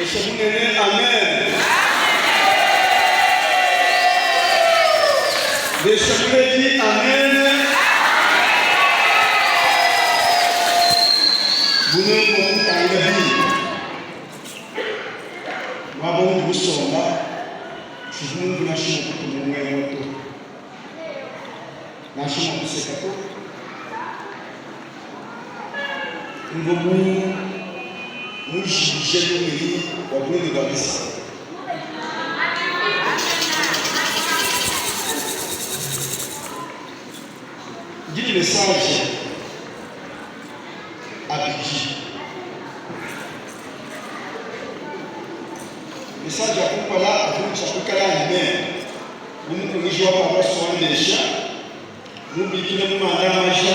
Amen. Les chapelets dit Amen. Vous ne pouvez pas y aller. Moi, vous sommes là. Je vous dis que je suis pour vous montrer. Je suis pour vous montrer. Nous sommes pour vous montrer. Dit le message à Biki. Le message à Kupala a vu Chapukala lui-même. Nous nous réjouissons par la soirée des chiens. Nous Biki nous mandons à manger